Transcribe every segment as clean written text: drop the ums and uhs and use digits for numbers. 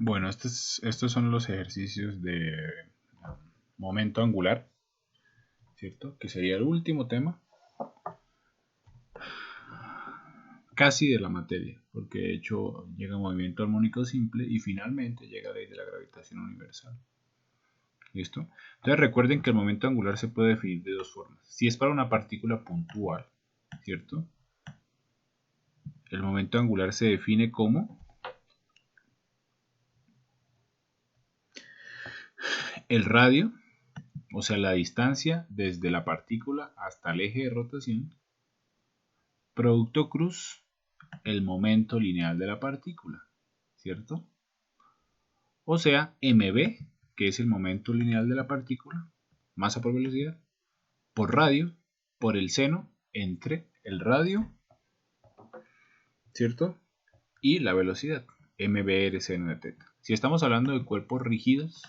Bueno, estos son los ejercicios de momento angular, ¿cierto? Que sería el último tema, casi de la materia, porque de hecho llega movimiento armónico simple y finalmente llega ley de la gravitación universal. ¿Listo? Entonces recuerden que el momento angular se puede definir de dos formas. Si es para una partícula puntual, ¿cierto? El momento angular se define como el radio, o sea, la distancia desde la partícula hasta el eje de rotación, producto cruz el momento lineal de la partícula, ¿cierto? O sea, mv, que es el momento lineal de la partícula, masa por velocidad, por radio, por el seno entre el radio, ¿cierto? Y la velocidad, mvr seno de teta. Si estamos hablando de cuerpos rígidos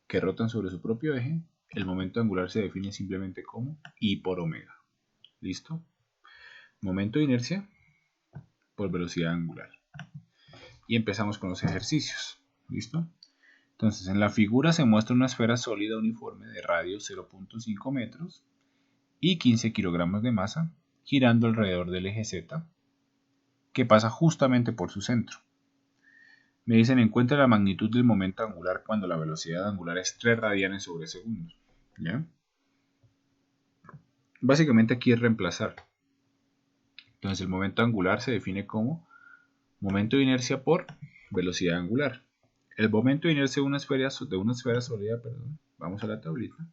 que rotan sobre su propio eje, el momento angular se define simplemente como I por omega. ¿Listo? Momento de inercia por velocidad angular. Y empezamos con los ejercicios. ¿Listo? Entonces, en la figura se muestra una esfera sólida uniforme de radio 0.5 metros y 15 kilogramos de masa girando alrededor del eje Z, que pasa justamente por su centro. Me dicen encuentra la magnitud del momento angular cuando la velocidad angular es 3 radianes sobre segundo. ¿Ya? Básicamente aquí es reemplazar. Entonces el momento angular se define como momento de inercia por velocidad angular. El momento de inercia de una esfera sólida, vamos a la tablita,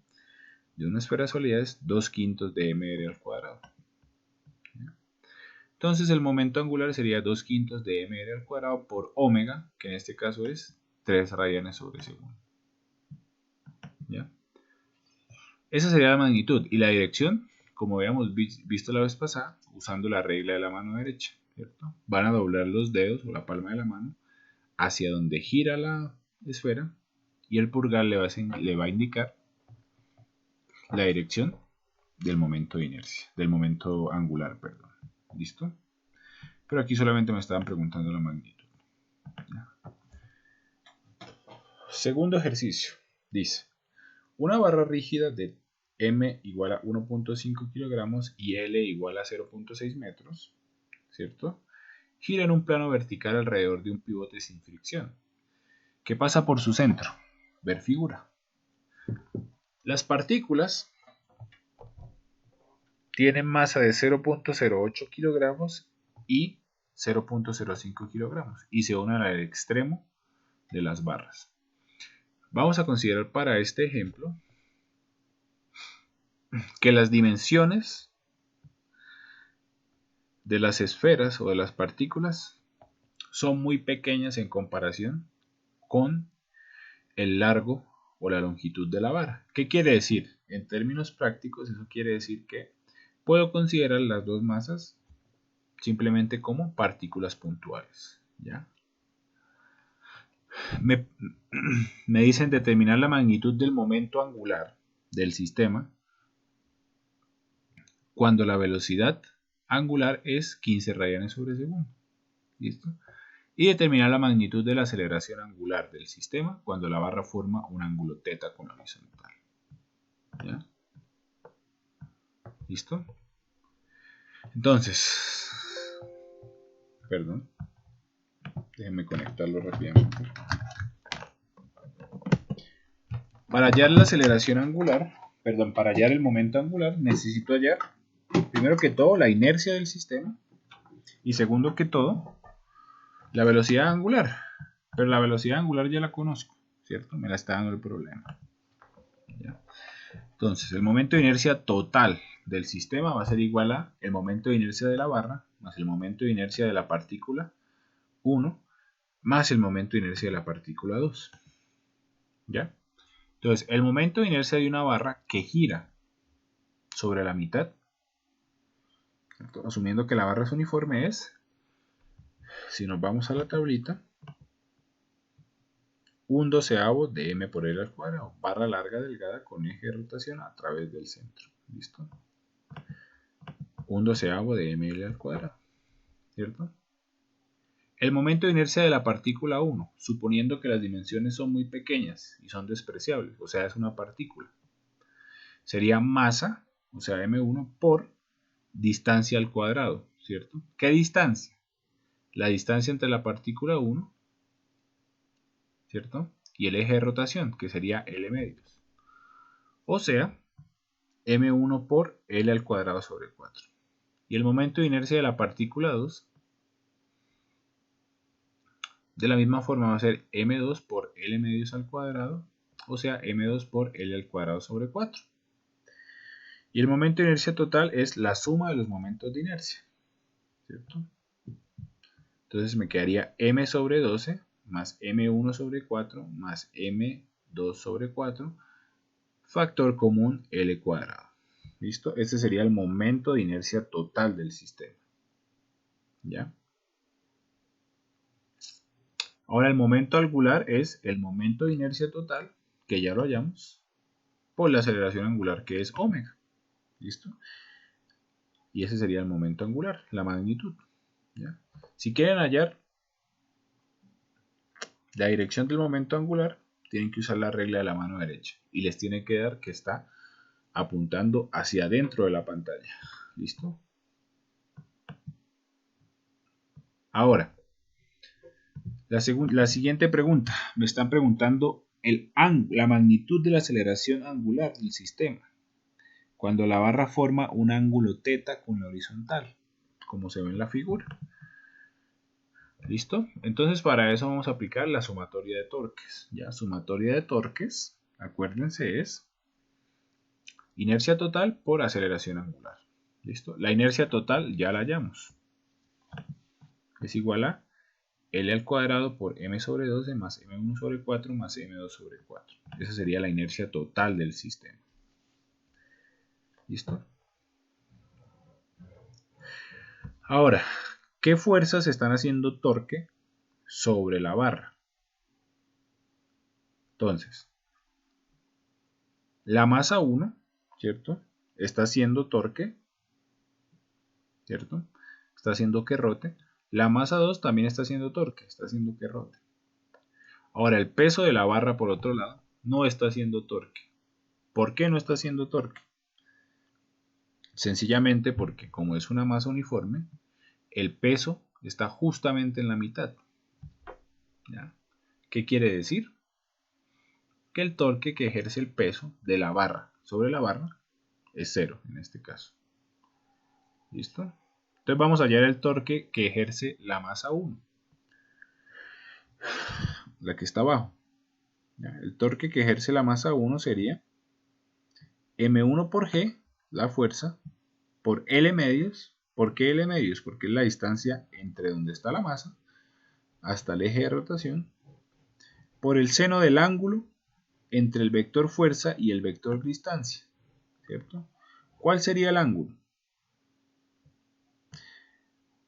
de una esfera sólida es 2 quintos de mr al cuadrado. Entonces el momento angular sería 2 quintos de mr al cuadrado por omega, que en este caso es 3 radianes sobre segundo. ¿Ya? Esa sería la magnitud. Y la dirección, como habíamos visto la vez pasada, usando la regla de la mano derecha, ¿cierto? Van a doblar los dedos o la palma de la mano hacia donde gira la esfera y el pulgar le va a indicar la dirección del momento de inercia, del momento angular, perdón. ¿Listo? Pero aquí solamente me estaban preguntando la magnitud. ¿Ya? Segundo ejercicio. Dice, una barra rígida de M igual a 1.5 kilogramos y L igual a 0.6 metros, ¿cierto? Gira en un plano vertical alrededor de un pivote sin fricción, que pasa por su centro. Ver figura. Las partículas tienen masa de 0.08 kilogramos y 0.05 kilogramos y se unen al extremo de las barras. Vamos a considerar para este ejemplo que las dimensiones de las esferas o de las partículas son muy pequeñas en comparación con el largo o la longitud de la vara. ¿Qué quiere decir? En términos prácticos, eso quiere decir que puedo considerar las dos masas simplemente como partículas puntuales. ¿Ya? Me dicen determinar la magnitud del momento angular del sistema cuando la velocidad angular es 15 radianes sobre segundo. ¿Listo? Y determinar la magnitud de la aceleración angular del sistema cuando la barra forma un ángulo θ con la horizontal. ¿Ya? ¿Listo? Entonces, perdón, déjenme conectarlo rápidamente. Para hallar la aceleración angular, para hallar el momento angular, necesito hallar, primero que todo, la inercia del sistema y segundo que todo, la velocidad angular. Pero la velocidad angular ya la conozco, ¿cierto? Me la está dando el problema. ¿Ya? Entonces, el momento de inercia total del sistema va a ser igual a el momento de inercia de la barra más el momento de inercia de la partícula 1 más el momento de inercia de la partícula 2. ¿Ya? Entonces, el momento de inercia de una barra que gira sobre la mitad, ¿cierto? Asumiendo que la barra es uniforme, es, si nos vamos a la tablita, 1/12 de m por l al cuadrado, barra larga delgada con eje de rotación a través del centro. ¿Listo? 1/12 de ml al cuadrado, ¿cierto? El momento de inercia de la partícula 1, suponiendo que las dimensiones son muy pequeñas y son despreciables, o sea, es una partícula, sería masa, o sea, m1 por distancia al cuadrado, ¿cierto? ¿Qué distancia? La distancia entre la partícula 1, ¿cierto? Y el eje de rotación, que sería L medios. O sea, m1 por L al cuadrado sobre 4. Y el momento de inercia de la partícula 2, de la misma forma va a ser m2 por L medios al cuadrado, o sea, m2 por L al cuadrado sobre 4. Y el momento de inercia total es la suma de los momentos de inercia, ¿cierto? Entonces me quedaría m sobre 12 más m1 sobre 4 más m2 sobre 4, factor común L cuadrado. ¿Listo? Este sería el momento de inercia total del sistema. ¿Ya? Ahora el momento angular es el momento de inercia total, que ya lo hallamos, por la aceleración angular, que es omega. ¿Listo? Y ese sería el momento angular, la magnitud. ¿Ya? Si quieren hallar la dirección del momento angular, tienen que usar la regla de la mano derecha. Y les tiene que dar que está apuntando hacia adentro de la pantalla. ¿Listo? Ahora, la siguiente pregunta. Me están preguntando la magnitud de la aceleración angular del sistema cuando la barra forma un ángulo θ con la horizontal, como se ve en la figura. ¿Listo? Entonces para eso vamos a aplicar la sumatoria de torques. ¿Ya? Sumatoria de torques, acuérdense, es inercia total por aceleración angular. ¿Listo? La inercia total ya la hallamos. Es igual a L al cuadrado por m sobre 12 más m1 sobre 4 más m2 sobre 4. Esa sería la inercia total del sistema. ¿Listo? Ahora, ¿qué fuerzas están haciendo torque sobre la barra? Entonces, la masa 1, ¿cierto? Está haciendo torque, ¿cierto? Está haciendo que rote. La masa 2 también está haciendo torque, está haciendo que rote. Ahora, el peso de la barra, por otro lado, no está haciendo torque. ¿Por qué no está haciendo torque? Sencillamente porque como es una masa uniforme, el peso está justamente en la mitad. ¿Ya? ¿Qué quiere decir? Que el torque que ejerce el peso de la barra sobre la barra es cero en este caso. ¿Listo? Entonces vamos a hallar el torque que ejerce la masa 1, la que está abajo. ¿Ya? El torque que ejerce la masa 1 sería m1 por g, la fuerza, por L medios. ¿Por qué L medios? Porque es la distancia entre donde está la masa hasta el eje de rotación, por el seno del ángulo entre el vector fuerza y el vector distancia, ¿cierto? ¿Cuál sería el ángulo?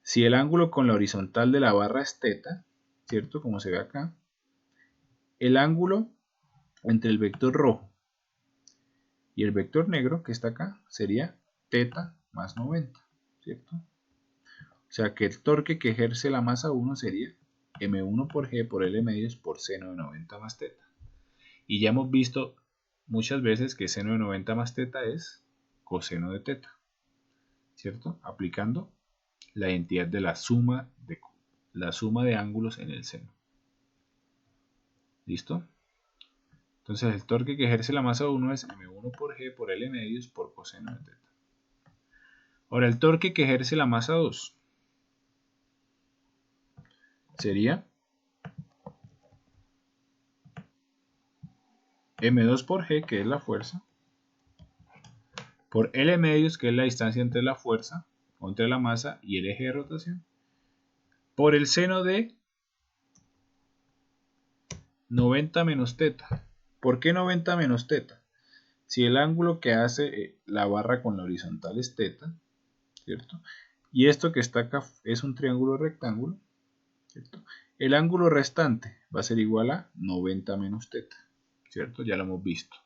Si el ángulo con la horizontal de la barra es θ, ¿cierto? Como se ve acá, el ángulo entre el vector rojo y el vector negro, que está acá, sería θ más 90, ¿cierto? O sea que el torque que ejerce la masa 1 sería m1 por g por L medios por seno de 90 más θ. Y ya hemos visto muchas veces que seno de 90 más θ es coseno de θ, ¿cierto? Aplicando la identidad de la suma de ángulos en el seno. ¿Listo? Entonces el torque que ejerce la masa 1 es m1 por g por L medios por coseno de θ. Ahora el torque que ejerce la masa 2 sería m2 por g, que es la fuerza, por L medios, que es la distancia entre la fuerza, o entre la masa y el eje de rotación, por el seno de 90 menos θ. ¿Por qué 90 menos θ? Si el ángulo que hace la barra con la horizontal es θ, ¿cierto? Y esto que está acá es un triángulo rectángulo, ¿cierto? El ángulo restante va a ser igual a 90 menos θ, ¿cierto? Ya lo hemos visto.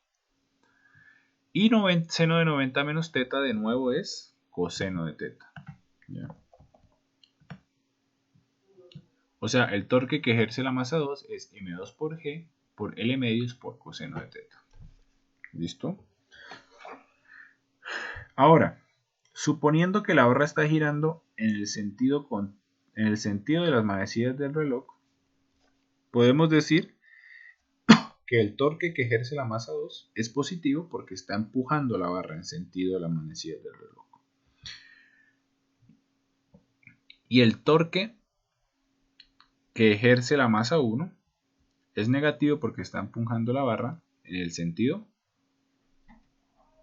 Y seno de 90 menos θ de nuevo es coseno de θ. ¿Ya? O sea, el torque que ejerce la masa 2 es m2 por g por L medios por coseno de teta. ¿Listo? Ahora, suponiendo que la barra está girando en el sentido de las manecillas del reloj, podemos decir que el torque que ejerce la masa 2 es positivo porque está empujando la barra en sentido de las manecillas del reloj. Y el torque que ejerce la masa 1 es negativo porque está empujando la barra en el sentido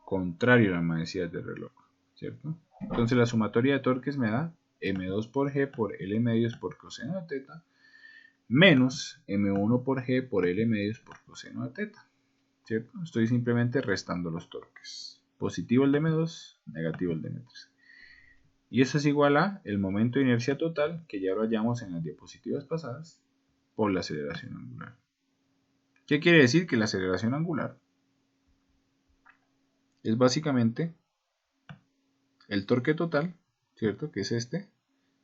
contrario a las manecillas del reloj, ¿cierto? Entonces la sumatoria de torques me da m2 por g por L medios por coseno de teta menos m1 por g por L medios por coseno de teta, ¿cierto? Estoy simplemente restando los torques. Positivo el de m2, negativo el de m3. Y eso es igual a el momento de inercia total, que ya lo hallamos en las diapositivas pasadas, por la aceleración angular. ¿Qué quiere decir? Que la aceleración angular es básicamente el torque total, ¿cierto? Que es este,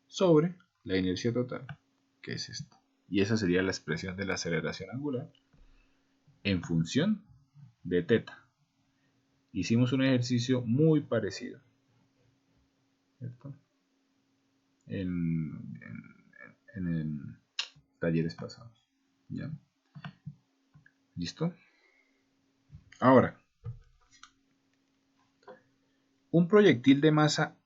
sobre la inercia total, que es esta. Y esa sería la expresión de la aceleración angular en función de teta. Hicimos un ejercicio muy parecido, ¿cierto? En talleres pasados. ¿Ya? ¿Listo? Ahora, un proyectil de masa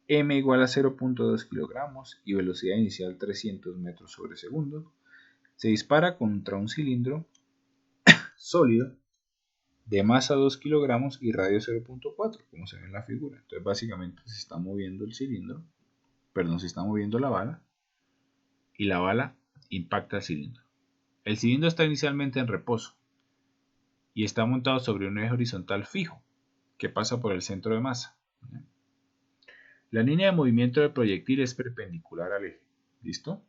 m igual a 0.2 kilogramos y velocidad inicial 300 metros sobre segundo se dispara contra un cilindro sólido de masa 2 kilogramos y radio 0.4, como se ve en la figura. Entonces básicamente se está moviendo el cilindro, perdón, se está moviendo la bala y la bala impacta el cilindro. El cilindro está inicialmente en reposo y está montado sobre un eje horizontal fijo que pasa por el centro de masa. La línea de movimiento del proyectil es perpendicular al eje. ¿Listo?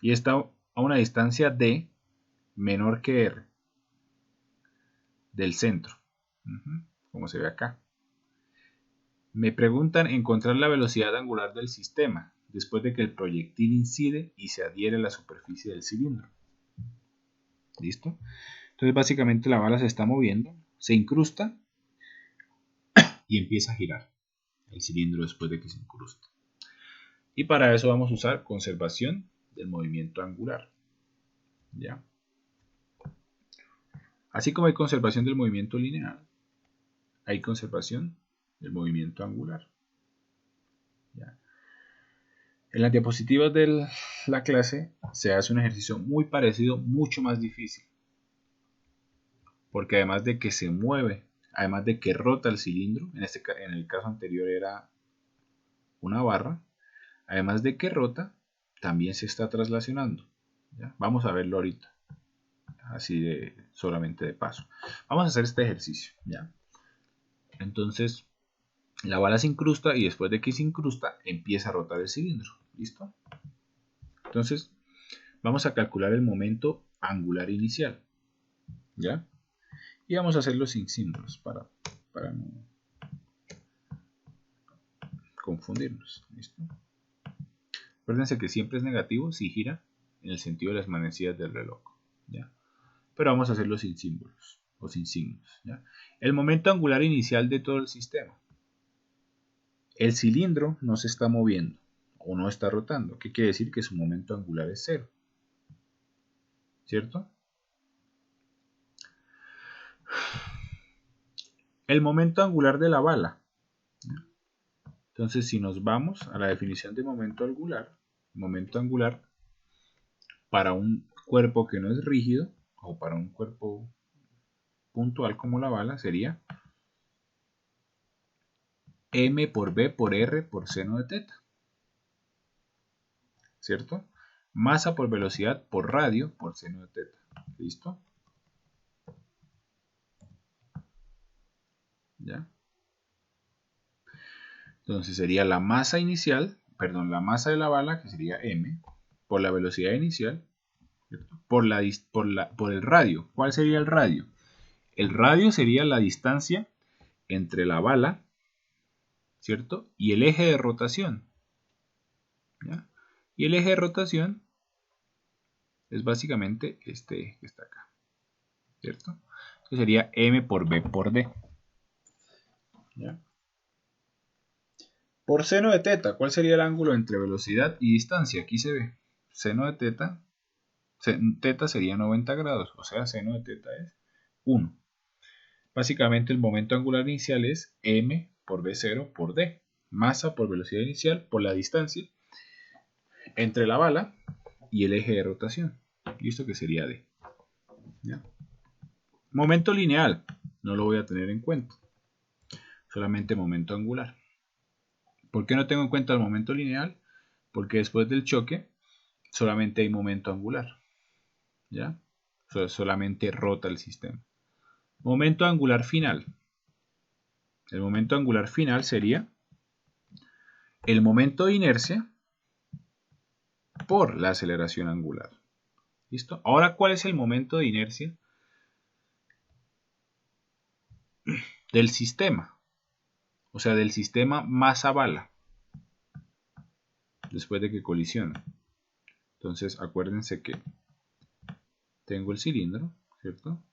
Y está a una distancia d menor que r del centro, como se ve acá. Me preguntan encontrar la velocidad angular del sistema después de que el proyectil incide y se adhiere a la superficie del cilindro. ¿Listo? Entonces básicamente la bala se está moviendo, se incrusta y empieza a girar el cilindro después de que se incrusta. Y para eso vamos a usar conservación del movimiento angular. ¿Ya? Así como hay conservación del movimiento lineal, hay conservación del movimiento angular. ¿Ya? En las diapositivas de la clase se hace un ejercicio muy parecido, mucho más difícil. Porque además de que se mueve, además de que rota el cilindro, en el caso anterior era una barra, además de que rota, también se está traslacionando. ¿Ya? Vamos a verlo ahorita, así solamente de paso. Vamos a hacer este ejercicio. ¿Ya? Entonces, la bala se incrusta y después de que se incrusta, empieza a rotar el cilindro. ¿Listo? Entonces, vamos a calcular el momento angular inicial. ¿Ya? Y vamos a hacerlo sin símbolos para no confundirnos. ¿Listo? Acuérdense que siempre es negativo si gira en el sentido de las manecillas del reloj. ¿Ya? Pero vamos a hacerlo sin símbolos o sin signos. ¿Ya? El momento angular inicial de todo el sistema. El cilindro no se está moviendo o no está rotando. ¿Qué quiere decir? Que su momento angular es 0. ¿Cierto? El momento angular de la bala. Entonces, si nos vamos a la definición de momento angular para un cuerpo que no es rígido o para un cuerpo puntual como la bala sería m por b por r por seno de teta. ¿Cierto? Masa por velocidad por radio por seno de teta. ¿Listo? ¿Ya? Entonces sería la masa inicial, perdón, la masa de la bala, que sería m, por la velocidad inicial, ¿cierto? Por el radio. ¿Cuál sería el radio? El radio sería la distancia entre la bala, ¿cierto? Y el eje de rotación. ¿Ya? Y el eje de rotación es básicamente este que está acá, ¿cierto? Eso sería m por b por d. ¿Ya? Por seno de teta, ¿cuál sería el ángulo entre velocidad y distancia? Aquí se ve. Seno de teta, teta sería 90 grados, o sea, seno de teta es 1. Básicamente el momento angular inicial es m por v0 por d. Masa por velocidad inicial por la distancia entre la bala y el eje de rotación. ¿Y esto que sería d? ¿Ya? Momento lineal, no lo voy a tener en cuenta. Solamente momento angular. ¿Por qué no tengo en cuenta el momento lineal? Porque después del choque solamente hay momento angular. ¿Ya? Solamente rota el sistema. Momento angular final. El momento angular final sería el momento de inercia por la aceleración angular. ¿Listo? Ahora, ¿cuál es el momento de inercia del sistema? O sea, del sistema masa-bala después de que colisiona. Entonces, acuérdense que tengo el cilindro, ¿cierto?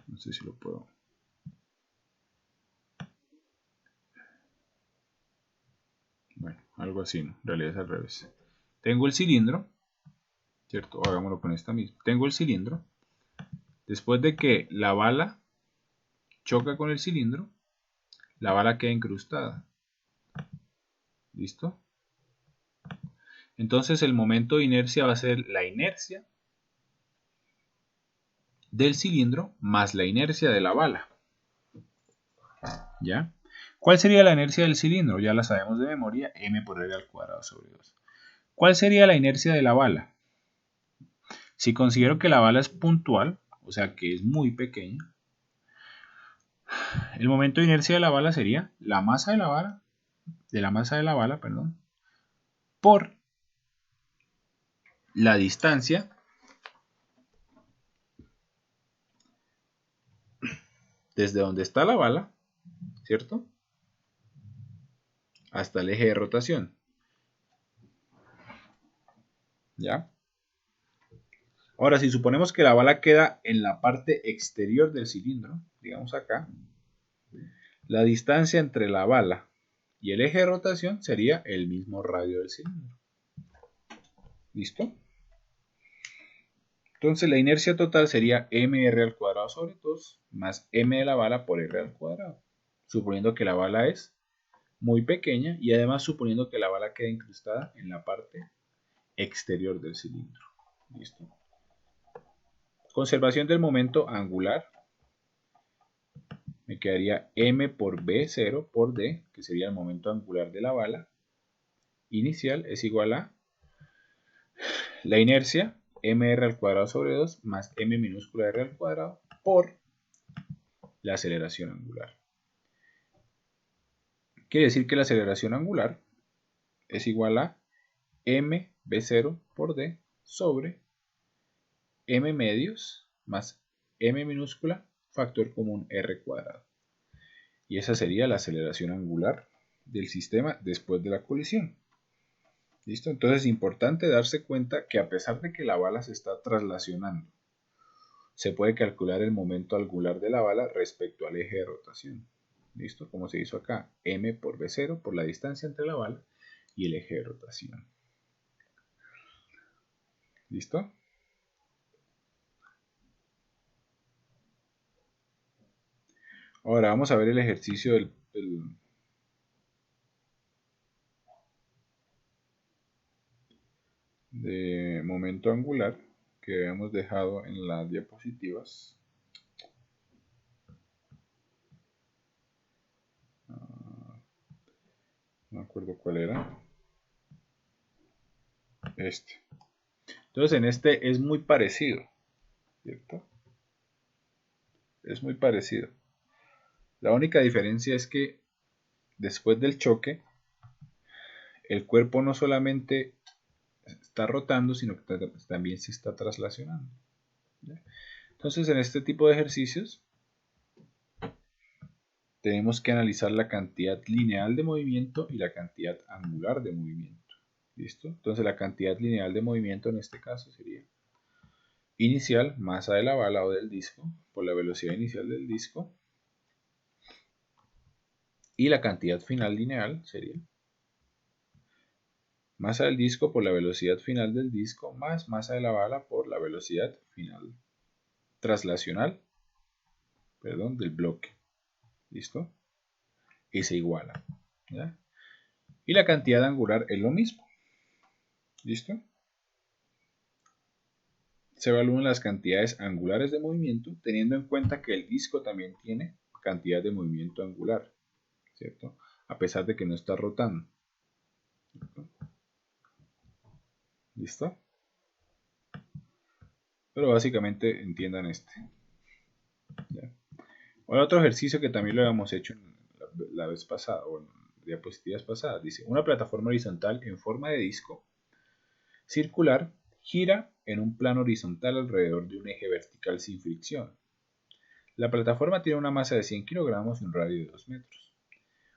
No sé si lo puedo. Bueno, algo así, ¿no? En realidad es al revés. Tengo el cilindro, ¿cierto? Hagámoslo con esta misma. Tengo el cilindro. Después de que la bala choca con el cilindro, la bala queda incrustada. ¿Listo? Entonces el momento de inercia va a ser la inercia del cilindro más la inercia de la bala. ¿Ya? ¿Cuál sería la inercia del cilindro? Ya la sabemos de memoria, m por r al cuadrado sobre 2. ¿Cuál sería la inercia de la bala? Si considero que la bala es puntual, o sea que es muy pequeña, el momento de inercia de la bala sería la masa de la bala, por la distancia desde donde está la bala, ¿cierto? Hasta el eje de rotación. ¿Ya? Ahora, si suponemos que la bala queda en la parte exterior del cilindro, digamos acá, la distancia entre la bala y el eje de rotación sería el mismo radio del cilindro. ¿Listo? Entonces la inercia total sería mr al cuadrado sobre 2 más m de la bala por r al cuadrado. Suponiendo que la bala es muy pequeña y además suponiendo que la bala queda incrustada en la parte exterior del cilindro. ¿Listo? Conservación del momento angular. Me quedaría m por b0 por d, que sería el momento angular de la bala inicial, es igual a la inercia mr al cuadrado sobre 2 más m minúscula r al cuadrado por la aceleración angular. Quiere decir que la aceleración angular es igual a m b0 por d sobre m medios más m minúscula factor común r cuadrado. Y esa sería la aceleración angular del sistema después de la colisión. ¿Listo? Entonces es importante darse cuenta que a pesar de que la bala se está traslacionando, se puede calcular el momento angular de la bala respecto al eje de rotación. ¿Listo? Como se hizo acá, m por v0 por la distancia entre la bala y el eje de rotación. ¿Listo? Ahora vamos a ver el ejercicio de momento angular que habíamos dejado en las diapositivas. No me acuerdo cuál era. Este. Entonces en este es muy parecido, ¿cierto? Es muy parecido. La única diferencia es que después del choque, el cuerpo no solamente está rotando, sino que también se está traslacionando. ¿Ya? Entonces en este tipo de ejercicios tenemos que analizar la cantidad lineal de movimiento y la cantidad angular de movimiento. ¿Listo? Entonces la cantidad lineal de movimiento en este caso sería inicial, masa de la bala o del disco, por la velocidad inicial del disco. Y la cantidad final lineal sería masa del disco por la velocidad final del disco más masa de la bala por la velocidad final traslacional, del bloque. ¿Listo? Y se iguala. ¿Ya? Y la cantidad angular es lo mismo. ¿Listo? Se evalúan las cantidades angulares de movimiento teniendo en cuenta que el disco también tiene cantidad de movimiento angular, ¿cierto? A pesar de que no está rotando. ¿Listo? Pero básicamente entiendan este. ¿Ya? Ahora otro ejercicio que también lo habíamos hecho la vez pasada, o en diapositivas pasadas, dice, una plataforma horizontal en forma de disco circular gira en un plano horizontal alrededor de un eje vertical sin fricción. La plataforma tiene una masa de 100 kilogramos y un radio de 2 metros.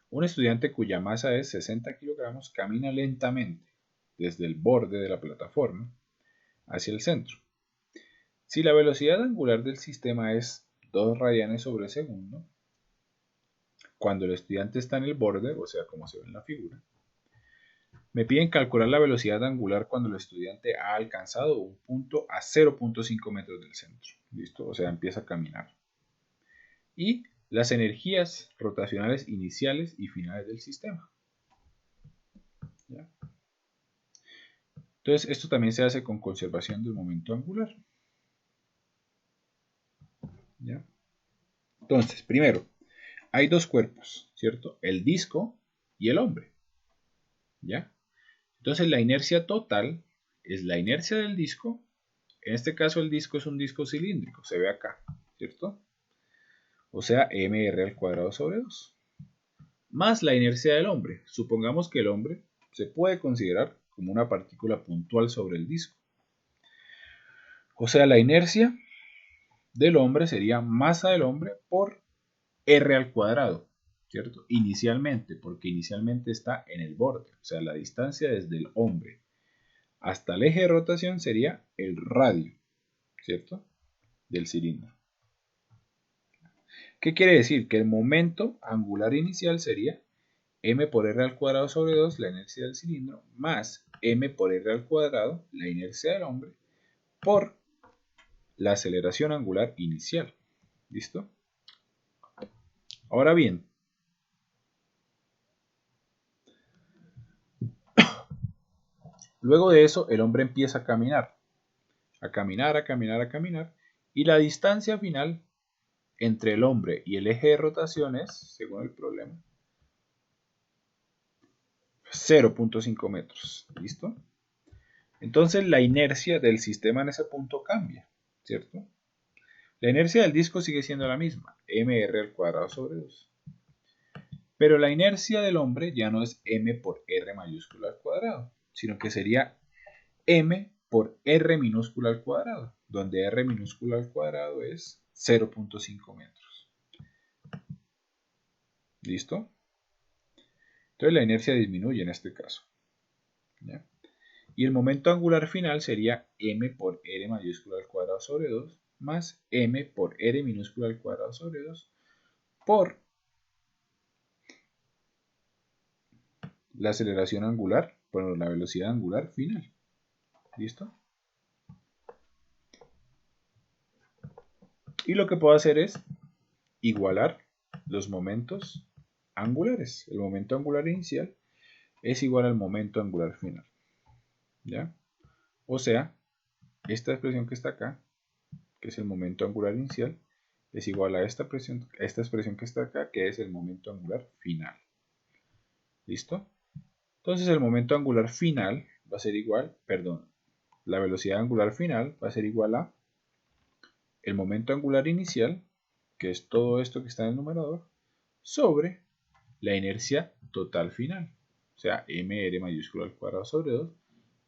Un estudiante cuya masa es 60 kilogramos camina lentamente desde el borde de la plataforma hacia el centro. Si la velocidad angular del sistema es 2 radianes sobre segundo, cuando el estudiante está en el borde, o sea, como se ve en la figura, me piden calcular la velocidad angular cuando el estudiante ha alcanzado un punto a 0.5 metros del centro. ¿Listo? O sea, empieza a caminar. Y las energías rotacionales iniciales y finales del sistema. ¿Ya? Entonces, esto también se hace con conservación del momento angular. ¿Ya? Entonces, primero, hay dos cuerpos, ¿cierto? El disco y el hombre. ¿Ya? Entonces, la inercia total es la inercia del disco. En este caso, el disco es un disco cilíndrico, se ve acá, ¿cierto? O sea, mr al cuadrado sobre 2. Más la inercia del hombre. Supongamos que el hombre se puede considerar como una partícula puntual sobre el disco. O sea, la inercia del hombre sería masa del hombre por r al cuadrado, ¿cierto? Inicialmente, porque inicialmente está en el borde. O sea, la distancia desde el hombre hasta el eje de rotación sería el radio, ¿cierto? Del cilindro. ¿Qué quiere decir? Que el momento angular inicial sería m por r al cuadrado sobre 2, la inercia del cilindro, más m por r al cuadrado, la inercia del hombre, por la aceleración angular inicial. ¿Listo? Ahora bien, luego de eso el hombre empieza a caminar, y la distancia final entre el hombre y el eje de rotación es, según el problema, 0.5 metros. ¿Listo? Entonces la inercia del sistema en ese punto cambia, ¿cierto? La inercia del disco sigue siendo la misma, mr al cuadrado sobre 2. Pero la inercia del hombre ya no es m por r mayúscula al cuadrado, sino que sería m por r minúscula al cuadrado, donde r minúscula al cuadrado es 0.5 metros. ¿Listo? Entonces la inercia disminuye en este caso. ¿Ya? Y el momento angular final sería m por r mayúscula al cuadrado sobre 2 más m por r minúscula al cuadrado sobre 2 por la aceleración angular, bueno, la velocidad angular final. ¿Listo? Y lo que puedo hacer es igualar los momentos angulares. El momento angular inicial es igual al momento angular final. ¿Ya? O sea, esta expresión que está acá, que es el momento angular inicial, es igual a esta expresión que está acá, que es el momento angular final. ¿Listo? Entonces el momento angular final va a ser igual, la velocidad angular final va a ser igual a el momento angular inicial, que es todo esto que está en el numerador, sobre la inercia total final. O sea, mr mayúscula al cuadrado sobre 2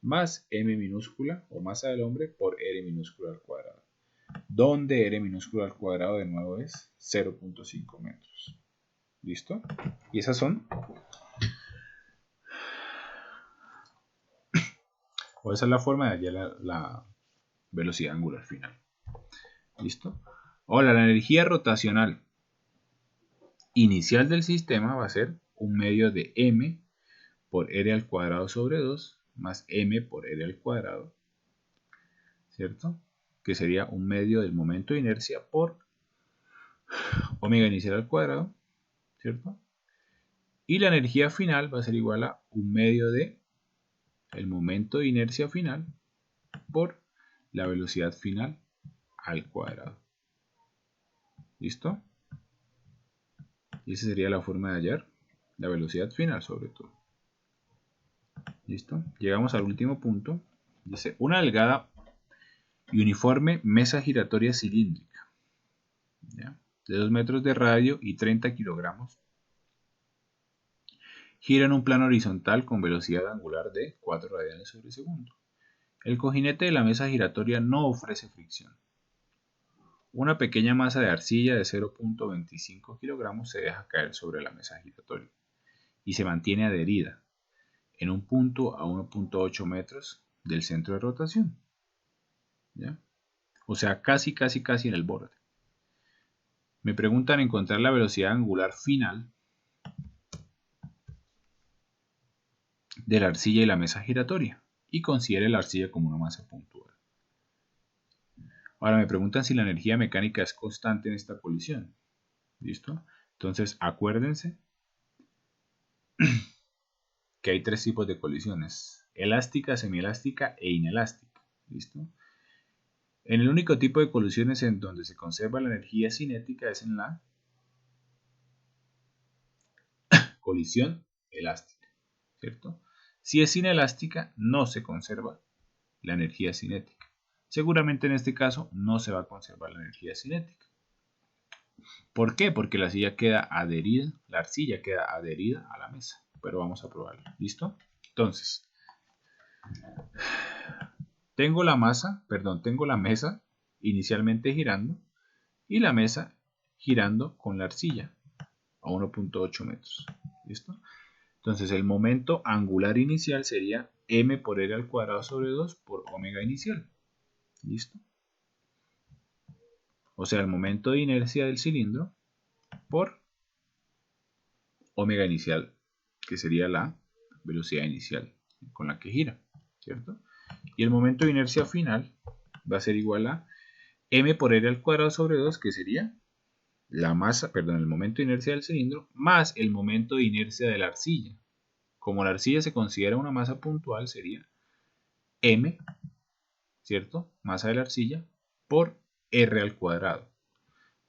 más m minúscula o masa del hombre por r minúscula al cuadrado. Donde r minúscula al cuadrado de nuevo es 0.5 metros. ¿Listo? Y esas son... o esa es la forma de hallar la velocidad angular final. ¿Listo? Ahora, la energía rotacional inicial del sistema va a ser un medio de m por r al cuadrado sobre 2 más m por r al cuadrado, ¿cierto? Que sería un medio del momento de inercia por omega inicial al cuadrado, ¿cierto? Y la energía final va a ser igual a un medio de el momento de inercia final por la velocidad final al cuadrado. ¿Listo? Y esa sería la forma de hallar la velocidad final sobre todo. ¿Listo? Llegamos al último punto. Dice, una delgada y uniforme mesa giratoria cilíndrica, ¿ya?, de 2 metros de radio y 30 kilogramos gira en un plano horizontal con velocidad angular de 4 radianes sobre segundo. El cojinete de la mesa giratoria no ofrece fricción. Una pequeña masa de arcilla de 0.25 kilogramos se deja caer sobre la mesa giratoria y se mantiene adherida en un punto a 1.8 metros del centro de rotación, ¿ya? O sea, casi en el borde. Me preguntan encontrar la velocidad angular final de la arcilla y la mesa giratoria y considere la arcilla como una masa puntual. Ahora me preguntan si la energía mecánica es constante en esta colisión. ¿Listo? Entonces acuérdense que hay tres tipos de colisiones: elástica, semielástica e inelástica. ¿Listo? En el único tipo de colisiones en donde se conserva la energía cinética es en la colisión elástica, ¿cierto? Si es inelástica, no se conserva la energía cinética. Seguramente en este caso no se va a conservar la energía cinética. ¿Por qué? Porque la arcilla queda adherida a la mesa. Pero vamos a probarlo. ¿Listo? Entonces, tengo la mesa inicialmente girando y la mesa girando con la arcilla a 1.8 metros. ¿Listo? Entonces el momento angular inicial sería m por r al cuadrado sobre 2 por omega inicial. ¿Listo? O sea, el momento de inercia del cilindro por omega inicial, que sería la velocidad inicial con la que gira, ¿cierto? Y el momento de inercia final va a ser igual a m por r al cuadrado sobre 2, que sería la masa, el momento de inercia del cilindro más el momento de inercia de la arcilla. Como la arcilla se considera una masa puntual, sería m, ¿cierto?, masa de la arcilla, por r al cuadrado,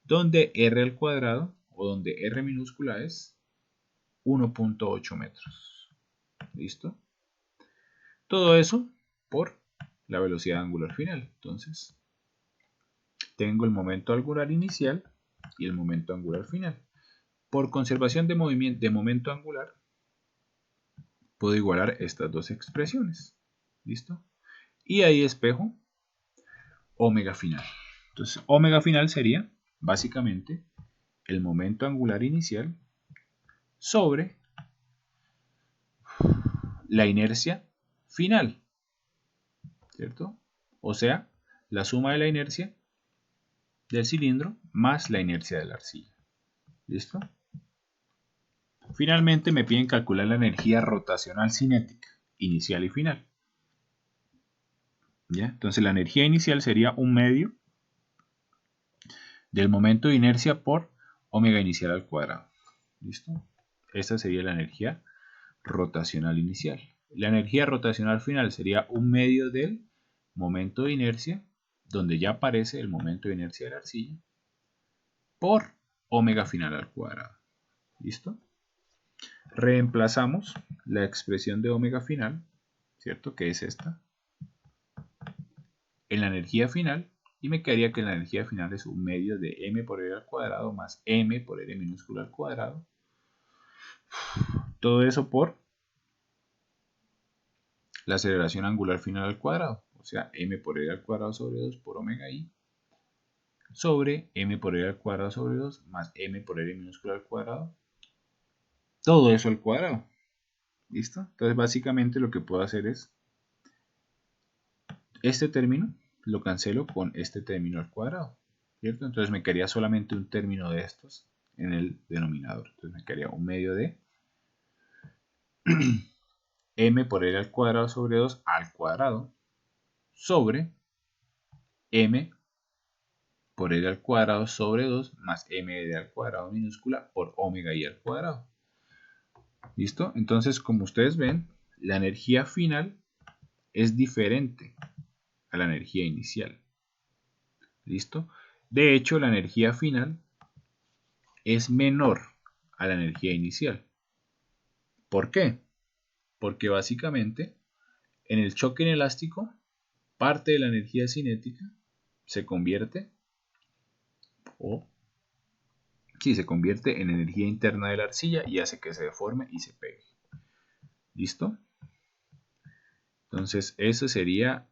donde r al cuadrado, o donde r minúscula es 1.8 metros. ¿Listo? Todo eso por la velocidad angular final. Entonces, tengo el momento angular inicial y el momento angular final. Por conservación de momento angular, puedo igualar estas dos expresiones. ¿Listo? Y ahí despejo omega final. Entonces, omega final sería básicamente el momento angular inicial sobre la inercia final, ¿cierto? O sea, la suma de la inercia del cilindro más la inercia de la arcilla. ¿Listo? Finalmente me piden calcular la energía rotacional cinética inicial y final. ¿Ya? Entonces la energía inicial sería un medio del momento de inercia por omega inicial al cuadrado. ¿Listo? Esta sería la energía rotacional inicial. La energía rotacional final sería un medio del momento de inercia, donde ya aparece el momento de inercia de la arcilla, por omega final al cuadrado. ¿Listo? Reemplazamos la expresión de omega final, ¿cierto?, que es esta, en la energía final, y me quedaría que la energía final es un medio de m por r al cuadrado más m por r minúscula al cuadrado. Todo eso por la aceleración angular final al cuadrado, o sea, m por r al cuadrado sobre 2 por omega i, sobre m por r al cuadrado sobre 2 más m por r minúscula al cuadrado todo eso al cuadrado. ¿Listo? Entonces básicamente lo que puedo hacer es este término lo cancelo con este término al cuadrado, ¿cierto? Entonces me quedaría solamente un término de estos en el denominador. Entonces me quedaría un medio de m por l al cuadrado sobre 2 al cuadrado sobre m por l al cuadrado sobre 2 más md al cuadrado minúscula por omega i al cuadrado. ¿Listo? Entonces, como ustedes ven, la energía final es diferente a la energía inicial. ¿Listo? De hecho, la energía final es menor a la energía inicial. ¿Por qué? Porque básicamente en el choque inelástico parte de la energía cinética se convierte se convierte en energía interna de la arcilla y hace que se deforme y se pegue. ¿Listo? Entonces, eso sería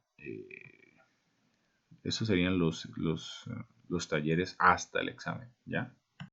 esos serían los talleres hasta el examen, ¿ya?